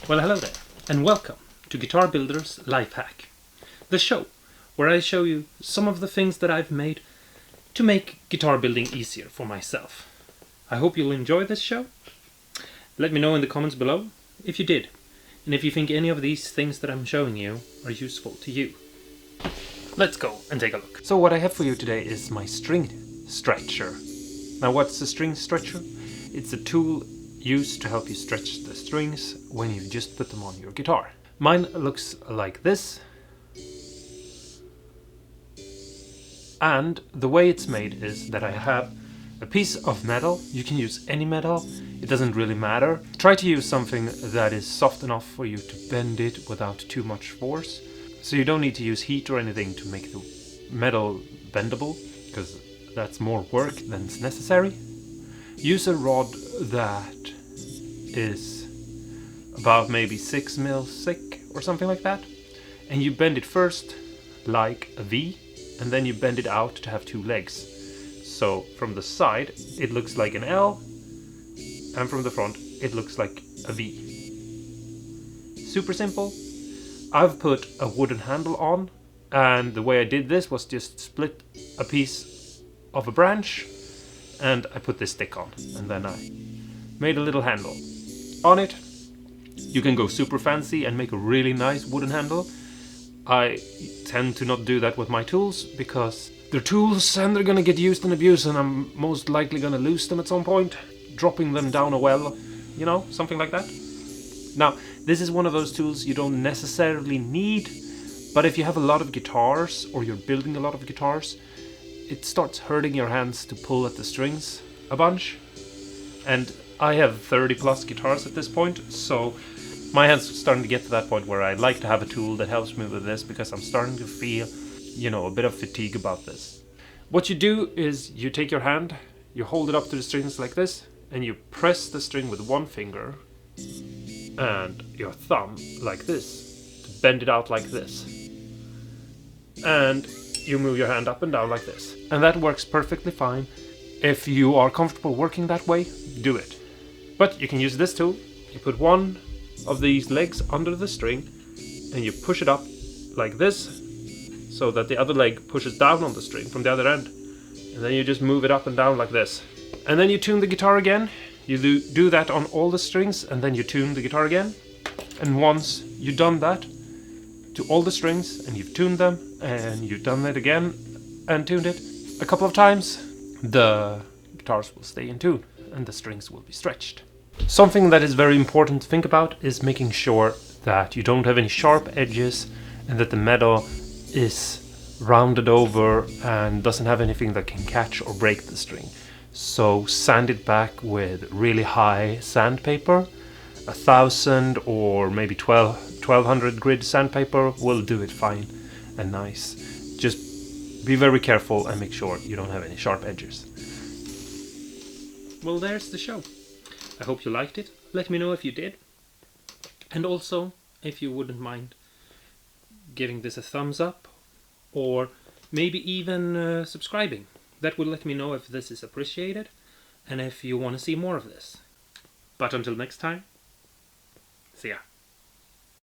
Well, hello there, and welcome to Guitar Builder's Life Hack, the show where I show you some of the things that I've made to make guitar building easier for myself. I hope you'll enjoy this show. Let me know in the comments below if you did, and if you think any of these things that I'm showing you are useful to you. Let's go and take a look. So what I have for you today is my string stretcher. Now, what's a string stretcher? It's a tool used to help you stretch the strings when you just put them on your guitar. Mine looks like this. And the way it's made is that I have a piece of metal. You can use any metal, it doesn't really matter. Try to use something that is soft enough for you to bend it without too much force. So you don't need to use heat or anything to make the metal bendable, because that's more work than is necessary. Use a rod that is about maybe 6 mils thick or something like that, and you bend it first like a V, and then you bend it out to have two legs. So from the side it looks like an L, and from the front it looks like a V. Super simple. I've put a wooden handle on, and the way I did this was just split a piece of a branch and I put this stick on, and then I made a little handle on it. You can go super fancy and make a really nice wooden handle. I tend to not do that with my tools because they're tools and they're gonna get used and abused, and I'm most likely gonna lose them at some point, dropping them down a well, you know, something like that. Now, this is one of those tools you don't necessarily need, but if you have a lot of guitars or you're building a lot of guitars, it starts hurting your hands to pull at the strings a bunch. And I have 30 plus guitars at this point, so my hands are starting to get to that point where I like to have a tool that helps me with this, because I'm starting to feel, you know, a bit of fatigue about this. What you do is you take your hand, you hold it up to the strings like this, and you press the string with one finger and your thumb like this to bend it out like this. And you move your hand up and down like this. And that works perfectly fine. If you are comfortable working that way, do it. But you can use this tool. You put one of these legs under the string and you push it up like this, so that the other leg pushes down on the string from the other end. And then you just move it up and down like this. And then you tune the guitar again. You do that on all the strings, and then you tune the guitar again. And once you've done that to all the strings and you've tuned them, and you've done it again and tuned it a couple of times, the guitars will stay in tune and the strings will be stretched. Something that is very important to think about is making sure that you don't have any sharp edges and that the metal is rounded over and doesn't have anything that can catch or break the string. So sand it back with really high sandpaper. 1000 or maybe 1200 grit sandpaper will do it fine and nice. Just be very careful and make sure you don't have any sharp edges. Well, there's the show. I hope you liked it. Let me know if you did. And also, if you wouldn't mind giving this a thumbs up, or maybe even subscribing. That will let me know if this is appreciated and if you want to see more of this. But until next time, see ya.